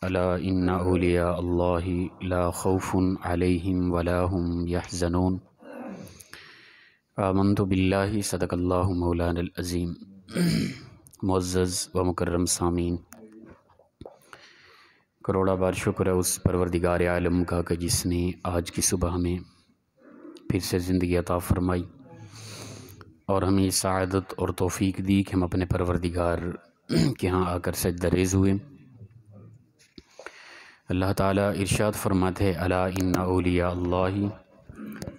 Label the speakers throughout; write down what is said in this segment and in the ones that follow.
Speaker 1: الا ان اولیاء اللہ لا خوف علیہم ولا هم یحزنون آمنت باللہ صدق اللہ مولانا العظیم۔ معزز و مکرم سامعین، کروڑا بار شکر ہے اس پروردگار عالم کا کہ جس نے آج کی صبح ہمیں پھر سے زندگی عطا فرمائی اور ہمیں سعادت اور توفیق دی کہ ہم اپنے پروردگار کے ہاں آ کر سجدہ ریز ہوئے۔ اللہ تعالیٰ ارشاد فرماتے ہیں الا ان اولیاء اللہ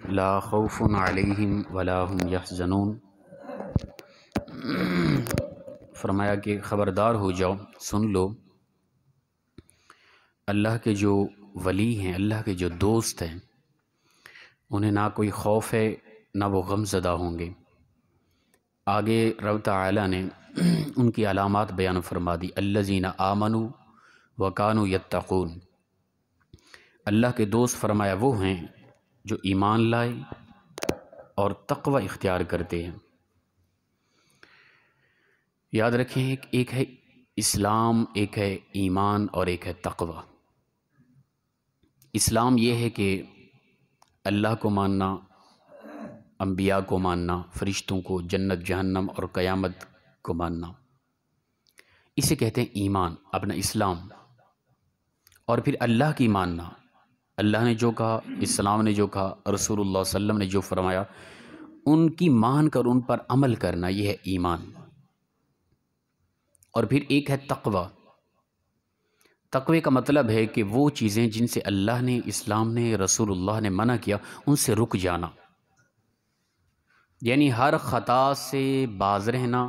Speaker 1: لا خوف علیہم ولا هم یحزنون، فرمایا کہ خبردار ہو جاؤ، سن لو، اللہ کے جو ولی ہیں، اللہ کے جو دوست ہیں، انہیں نہ کوئی خوف ہے نہ وہ غم زدہ ہوں گے۔ آگے رب تعالیٰ نے ان کی علامات بیان فرما دی، الذین آمنوا وکانوا یتقون۔ اللہ کے دوست فرمایا وہ ہیں جو ایمان لائے اور تقوی اختیار کرتے ہیں۔ یاد رکھیں ایک ہے اسلام، ایک ہے ایمان اور ایک ہے تقوی۔ اسلام یہ ہے کہ اللہ کو ماننا، انبیاء کو ماننا، فرشتوں کو، جنت جہنم اور قیامت کو ماننا، اسے کہتے ہیں ایمان، اپنا اسلام۔ اور پھر اللہ کی ماننا، اللہ نے جو کہا، اسلام نے جو کہا، رسول اللہ صلی اللہ علیہ وسلم نے جو فرمایا، ان کی مان کر ان پر عمل کرنا، یہ ہے ایمان۔ اور پھر ایک ہے تقوی۔ تقوی کا مطلب ہے کہ وہ چیزیں جن سے اللہ نے، اسلام نے، رسول اللہ نے منع کیا، ان سے رک جانا، یعنی ہر خطا سے باز رہنا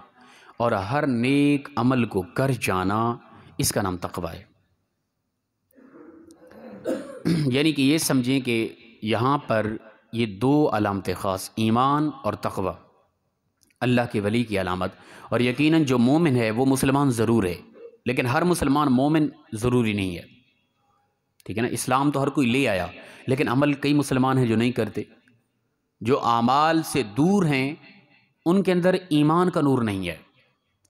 Speaker 1: اور ہر نیک عمل کو کر جانا، اس کا نام تقوی ہے۔ یعنی کہ یہ سمجھیں کہ یہاں پر یہ دو علامتیں خاص، ایمان اور تقوی، اللہ کے ولی کی علامت۔ اور یقیناً جو مومن ہے وہ مسلمان ضرور ہے، لیکن ہر مسلمان مومن ضروری نہیں ہے، ٹھیک ہے نا۔ اسلام تو ہر کوئی لے آیا، لیکن عمل کئی مسلمان ہیں جو نہیں کرتے۔ جو اعمال سے دور ہیں ان کے اندر ایمان کا نور نہیں ہے،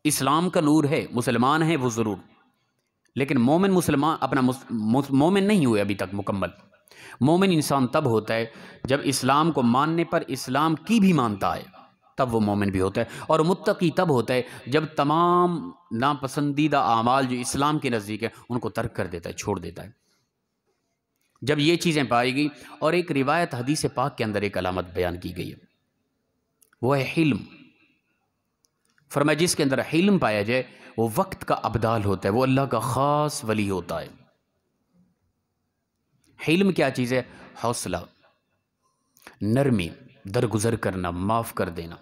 Speaker 1: اسلام کا نور ہے، مسلمان ہیں وہ ضرور، لیکن مومن مسلمان اپنا مومن نہیں ہوئے ابھی تک مکمل۔ مومن انسان تب ہوتا ہے جب اسلام کو ماننے پر اسلام کی بھی مانتا ہے، تب وہ مومن بھی ہوتا ہے۔ اور متقی تب ہوتا ہے جب تمام ناپسندیدہ اعمال جو اسلام کے نزدیک ہیں ان کو ترک کر دیتا ہے، چھوڑ دیتا ہے۔ جب یہ چیزیں پائی گئی، اور ایک روایت حدیث پاک کے اندر ایک علامت بیان کی گئی ہے، وہ ہے حلم۔ فرمایا جس کے اندر حلم پایا جائے وہ وقت کا ابدال ہوتا ہے، وہ اللہ کا خاص ولی ہوتا ہے۔ حلم کیا چیز ہے؟ حوصلہ، نرمی، درگزر کرنا، معاف کر دینا۔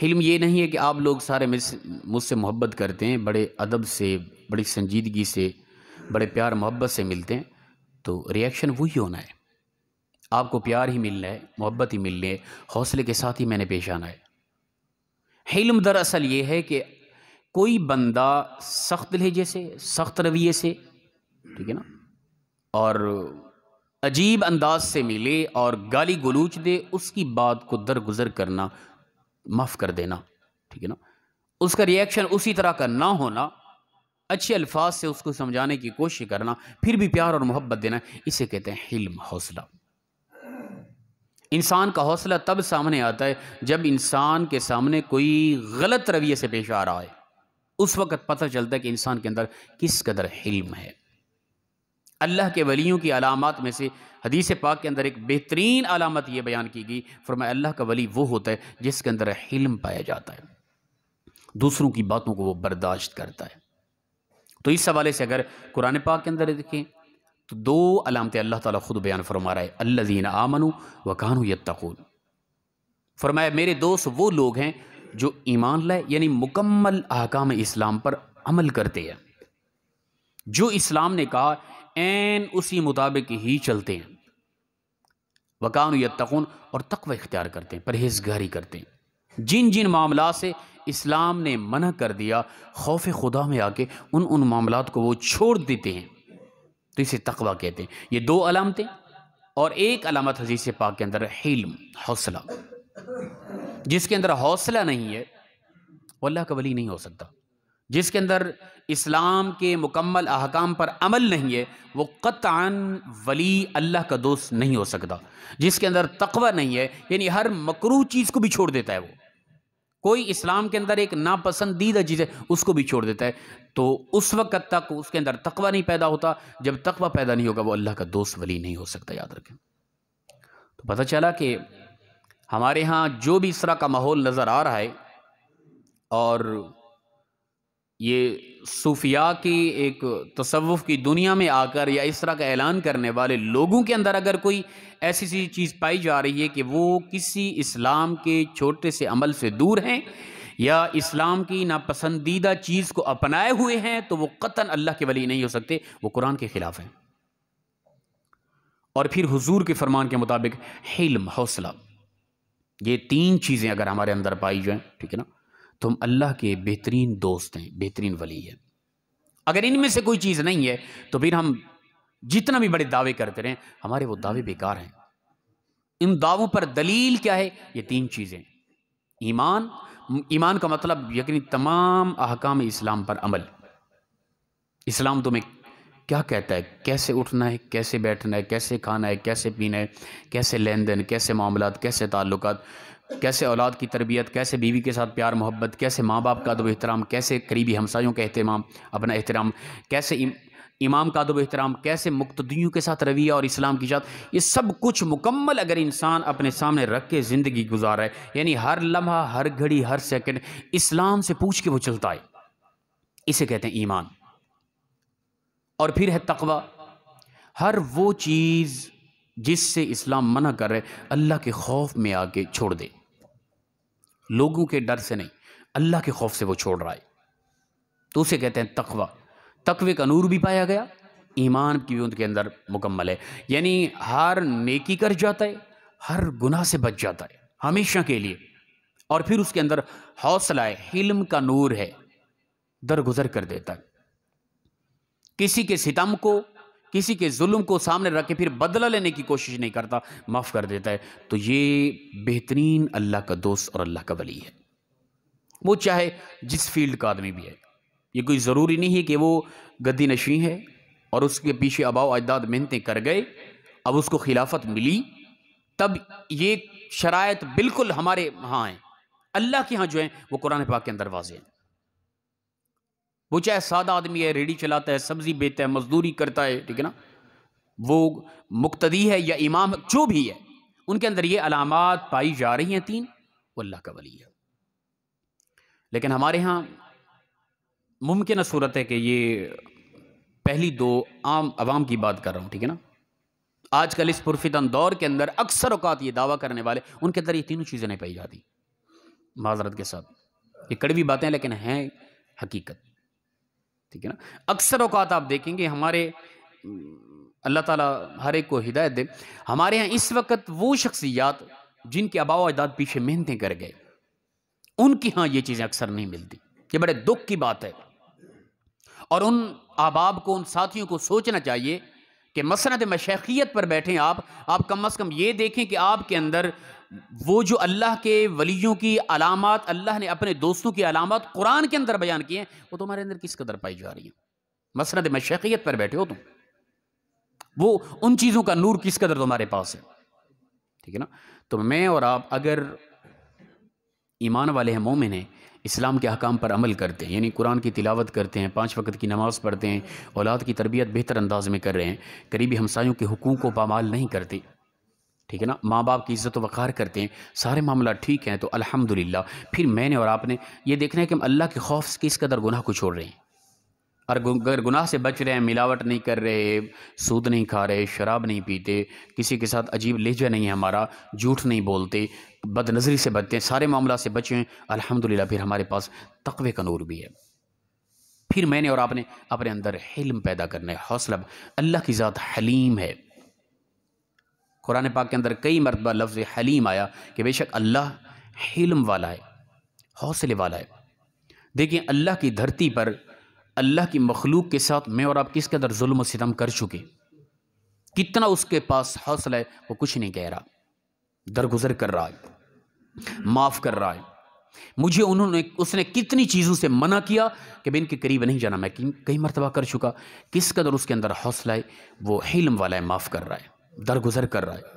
Speaker 1: حلم یہ نہیں ہے کہ آپ لوگ سارے مجھ سے محبت کرتے ہیں، بڑے ادب سے، بڑی سنجیدگی سے، بڑے پیار محبت سے ملتے ہیں، تو ریئیکشن وہی ہونا ہے۔ آپ کو پیار ہی ملنا ہے، محبت ہی ملنی ہے، حوصلے کے ساتھ ہی میں نے پیش آنا ہے۔ حلم دراصل یہ ہے کہ کوئی بندہ سخت لہجے سے، سخت رویے سے، ٹھیک ہے نا، اور عجیب انداز سے ملے اور گالی گلوچ دے، اس کی بات کو درگزر کرنا، معاف کر دینا، ٹھیک ہے نا، اس کا ریئیکشن اسی طرح کا نہ ہونا، اچھے الفاظ سے اس کو سمجھانے کی کوشش کرنا، پھر بھی پیار اور محبت دینا، اسے کہتے ہیں حلم، حوصلہ۔ انسان کا حوصلہ تب سامنے آتا ہے جب انسان کے سامنے کوئی غلط رویے سے پیش آ رہا ہے، اس وقت پتہ چلتا ہے کہ انسان کے اندر کس قدر حلم ہے۔ اللہ کے ولیوں کی علامات میں سے حدیث پاک کے اندر ایک بہترین علامت یہ بیان کی گئی، فرمایا اللہ کا ولی وہ ہوتا ہے جس کے اندر حلم پایا جاتا ہے، دوسروں کی باتوں کو وہ برداشت کرتا ہے۔ تو اس حوالے سے اگر قرآن پاک کے اندر دیکھیں تو دو علامتیں اللہ تعالیٰ خود بیان فرما رہا ہے، الذین آمنوا وکانوا یتقون۔ فرمایا میرے دوست وہ لوگ ہیں جو ایمان لائے، یعنی مکمل احکام اسلام پر عمل کرتے ہیں، جو اسلام نے کہا عین اسی مطابق ہی چلتے ہیں، وکانوا یتقون، اور تقوی اختیار کرتے ہیں، پرہیزگاری کرتے ہیں۔ جن جن معاملات سے اسلام نے منع کر دیا، خوف خدا میں آ کے ان معاملات کو وہ چھوڑ دیتے ہیں، تو اسے تقوی کہتے ہیں۔ یہ دو علامتیں، اور ایک علامت حدیث پاک کے اندر حلم، حوصلہ۔ جس کے اندر حوصلہ نہیں ہے وہ اللہ کا ولی نہیں ہو سکتا۔ جس کے اندر اسلام کے مکمل احکام پر عمل نہیں ہے، وہ قطعاً ولی اللہ کا دوست نہیں ہو سکتا۔ جس کے اندر تقوی نہیں ہے، یعنی ہر مکروہ چیز کو بھی چھوڑ دیتا ہے، وہ کوئی اسلام کے اندر ایک ناپسندیدہ چیز ہے اس کو بھی چھوڑ دیتا ہے، تو اس وقت تک اس کے اندر تقوی نہیں پیدا ہوتا۔ جب تقوی پیدا نہیں ہوگا وہ اللہ کا دوست ولی نہیں ہو سکتا، یاد رکھیں۔ تو پتہ چلا کہ ہمارے ہاں جو بھی اس طرح کا ماحول نظر آ رہا ہے، اور یہ صوفیاء کی ایک تصوف کی دنیا میں آ کر یا اس طرح کا اعلان کرنے والے لوگوں کے اندر اگر کوئی ایسی سی چیز پائی جا رہی ہے کہ وہ کسی اسلام کے چھوٹے سے عمل سے دور ہیں یا اسلام کی ناپسندیدہ چیز کو اپنائے ہوئے ہیں، تو وہ قطعاً اللہ کے ولی نہیں ہو سکتے، وہ قرآن کے خلاف ہیں۔ اور پھر حضور کے فرمان کے مطابق حلم، حوصلہ، یہ تین چیزیں اگر ہمارے اندر پائی جائیں، ٹھیک ہے نا، تو ہم اللہ کے بہترین دوست ہیں، بہترین ولی ہیں۔ اگر ان میں سے کوئی چیز نہیں ہے تو پھر ہم جتنا بھی بڑے دعوے کرتے رہیں، ہمارے وہ دعوے بیکار ہیں۔ ان دعووں پر دلیل کیا ہے؟ یہ تین چیزیں: ایمان، ایمان کا مطلب یقینی تمام احکام اسلام پر عمل۔ اسلام تمہیں کیا کہتا ہے، کیسے اٹھنا ہے، کیسے بیٹھنا ہے، کیسے کھانا ہے، کیسے پینا ہے، کیسے لین دین، کیسے معاملات، کیسے تعلقات، کیسے اولاد کی تربیت، کیسے بیوی کے ساتھ پیار محبت، کیسے ماں باپ کا ادب و احترام، کیسے قریبی ہمسایوں کا اہتمام، اپنا احترام، کیسے امام کا ادب و احترام، کیسے مقتدیوں کے ساتھ رویہ اور اسلام کی ذات، یہ سب کچھ مکمل اگر انسان اپنے سامنے رکھ کے زندگی گزار رہا ہے، یعنی ہر لمحہ، ہر گھڑی، ہر سیکنڈ اسلام سے پوچھ کے وہ چلتا ہے، اسے کہتے ہیں ایمان۔ اور پھر ہے تقوی، ہر وہ چیز جس سے اسلام منع کر رہے اللہ کے خوف میں آ کے چھوڑ دے، لوگوں کے ڈر سے نہیں، اللہ کے خوف سے وہ چھوڑ رہا ہے، تو اسے کہتے ہیں تقوی۔ تقوی کا نور بھی پایا گیا، ایمان کی بھی ان کے اندر مکمل ہے، یعنی ہر نیکی کر جاتا ہے، ہر گناہ سے بچ جاتا ہے ہمیشہ کے لیے۔ اور پھر اس کے اندر حوصلہ ہے، حلم کا نور ہے، درگزر کر دیتا ہے، کسی کے ستم کو، کسی کے ظلم کو سامنے رکھ کے پھر بدلہ لینے کی کوشش نہیں کرتا، معاف کر دیتا ہے۔ تو یہ بہترین اللہ کا دوست اور اللہ کا ولی ہے، وہ چاہے جس فیلڈ کا آدمی بھی ہے۔ یہ کوئی ضروری نہیں ہے کہ وہ گدی نشین ہے اور اس کے پیچھے آباء و اجداد محنتیں کر گئے، اب اس کو خلافت ملی، تب یہ شرائط بالکل ہمارے ہاں ہیں، اللہ کے ہاں جو ہیں وہ قرآن پاک کے اندر واضح ہیں۔ وہ چاہے سادہ آدمی ہے، ریڑھی چلاتا ہے، سبزی بیچتا ہے، مزدوری کرتا ہے، ٹھیک ہے نا، وہ مقتدی ہے یا امام، جو بھی ہے، ان کے اندر یہ علامات پائی جا رہی ہیں تین، وہ اللہ کا ولی ہے۔ لیکن ہمارے ہاں ممکنہ صورت ہے کہ یہ پہلی دو عام عوام کی بات کر رہا ہوں، ٹھیک ہے نا، آج کل اس پرفتن دور کے اندر اکثر اوقات یہ دعویٰ کرنے والے، ان کے اندر یہ تینوں چیزیں نہیں پائی جاتی، معذرت کے ساتھ، یہ کڑوی باتیں لیکن ہیں حقیقت، ٹھیک ہے نا۔ اکثر اوقات آپ دیکھیں گے ہمارے، اللہ تعالیٰ ہر ایک کو ہدایت دے، ہمارے ہاں اس وقت وہ شخصیات جن کے آباء و اجداد پیچھے محنتیں کر گئے، ان کی ہاں یہ چیزیں اکثر نہیں ملتی، یہ بڑے دکھ کی بات ہے۔ اور ان احباب کو، ان ساتھیوں کو سوچنا چاہیے کہ مسند مشیخیت پر بیٹھیں آپ کم از کم یہ دیکھیں کہ آپ کے اندر وہ جو اللہ کے ولیوں کی علامات، اللہ نے اپنے دوستوں کی علامات قرآن کے اندر بیان کی ہیں، وہ تمہارے اندر کس قدر پائی جا رہی ہیں۔ مسند مشیخیت پر بیٹھے ہو تم، وہ ان چیزوں کا نور کس قدر تمہارے پاس ہے، ٹھیک ہے نا۔ تو میں اور آپ اگر ایمان والے ہیں، مومن ہیں، اسلام کے احکام پر عمل کرتے ہیں، یعنی قرآن کی تلاوت کرتے ہیں، 5 وقت کی نماز پڑھتے ہیں، اولاد کی تربیت بہتر انداز میں کر رہے ہیں، قریبی ہمسایوں کے حقوق کو پامال نہیں کرتے، ٹھیک ہے نا، ماں باپ کی عزت و وقار کرتے ہیں، سارے معاملات ٹھیک ہیں، تو الحمدللہ پھر میں نے اور آپ نے یہ دیکھنا ہے کہ ہم اللہ کے خوف سے کس قدر گناہ کو چھوڑ رہے ہیں، اور اگر گناہ سے بچ رہے ہیں، ملاوٹ نہیں کر رہے، سود نہیں کھا رہے، شراب نہیں پیتے، کسی کے ساتھ عجیب لہجہ نہیں ہے ہمارا، جھوٹ نہیں بولتے، بد نظری سے بچتے ہیں، سارے معاملات سے بچے ہیں، الحمدللہ پھر ہمارے پاس تقوی کا نور بھی ہے۔ پھر میں نے اور آپ نے اپنے اندر حلم پیدا کرنا ہے، حوصلہ۔ اللہ کی ذات حلیم ہے، قرآن پاک کے اندر کئی مرتبہ لفظ حلیم آیا کہ بے شک اللہ حلم والا ہے، حوصلے والا ہے۔ دیکھیں اللہ کی دھرتی پر اللہ کی مخلوق کے ساتھ میں اور آپ کس قدر ظلم و ستم کر چکے، کتنا اس کے پاس حوصلہ ہے، وہ کچھ نہیں کہہ رہا، درگزر کر رہا ہے، معاف کر رہا ہے۔ مجھے اس نے کتنی چیزوں سے منع کیا کہ میں ان کے قریب نہیں جانا. میں کئی مرتبہ کر چکا. کس قدر اس کے اندر حوصلہ ہے, وہ حلم والا ہے, معاف کر رہا ہے, درگزر کر رہا ہے.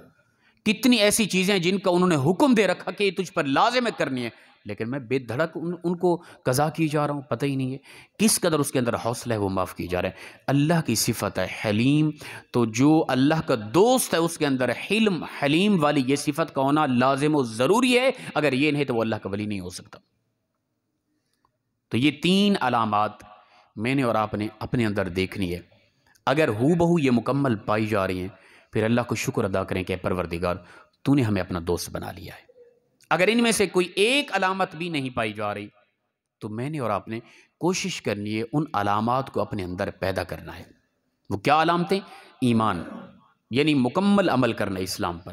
Speaker 1: کتنی ایسی چیزیں ہیں جن کا انہوں نے حکم دے رکھا کہ یہ تجھ پر لازم ہے کرنی ہے, لیکن میں بے دھڑک ان کو قضا کی جا رہا ہوں, پتہ ہی نہیں ہے. کس قدر اس کے اندر حوصلہ ہے, وہ معاف کی جا رہا ہے. اللہ کی صفت ہے حلیم. تو جو اللہ کا دوست ہے اس کے اندر حلیم والی یہ صفت کا ہونا لازم و ضروری ہے. اگر یہ نہیں تو وہ اللہ کا ولی نہیں ہو سکتا. تو یہ 3 علامات میں نے اور آپ نے اپنے اندر دیکھنی ہے. اگر ہو بہو یہ مکمل پائی جا رہی ہیں, پھر اللہ کو شکر ادا کریں کہ پروردگار تو نے ہمیں اپنا دوست بنا لیا ہے. اگر ان میں سے کوئی ایک علامت بھی نہیں پائی جا رہی, تو میں نے اور آپ نے کوشش کرنی ہے ان علامات کو اپنے اندر پیدا کرنا ہے. وہ کیا علامتیں؟ ایمان یعنی مکمل عمل کرنا اسلام پر.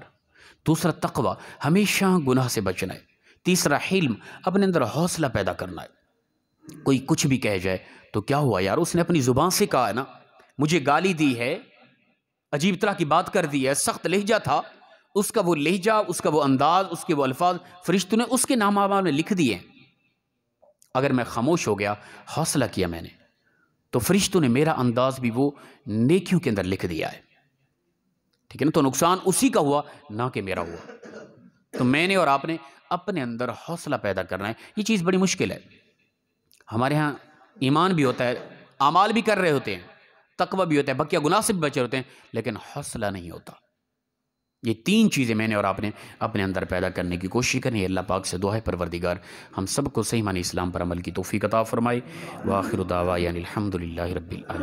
Speaker 1: دوسرا تقوی, ہمیشہ گناہ سے بچنا ہے. تیسرا حلم, اپنے اندر حوصلہ پیدا کرنا ہے. کوئی کچھ بھی کہہ جائے تو کیا ہوا یار, اس نے اپنی زبان سے کہا ہے نا, مجھے گالی دی ہے, عجیب طرح کی بات کر دی ہے, سخت لہجہ تھا, اس کا وہ لہجہ, اس کا وہ انداز, اس کے وہ الفاظ فرشتوں نے اس کے نام اعمال میں لکھ دیے. اگر میں خاموش ہو گیا, حوصلہ کیا میں نے, تو فرشتوں نے میرا انداز بھی وہ نیکیوں کے اندر لکھ دیا ہے. ٹھیک ہے نا. تو نقصان اسی کا ہوا نہ کہ میرا ہوا. تو میں نے اور آپ نے اپنے اندر حوصلہ پیدا کرنا ہے. یہ چیز بڑی مشکل ہے. ہمارے ہاں ایمان بھی ہوتا ہے, اعمال بھی کر رہے ہوتے ہیں, تقوی بھی ہوتا ہے, بقیہ گناہ سے بھی بچے ہوتے ہیں, لیکن حوصلہ نہیں ہوتا. یہ 3 چیزیں میں نے اور آپ نے اپنے اندر پیدا کرنے کی کوشش کرنی ہے. اللہ پاک سے دعا ہے پروردگار ہم سب کو صحیح معنی اسلام پر عمل کی توفیق عطا فرمائے. وآخر دعوانا الحمدللہ رب العالمین.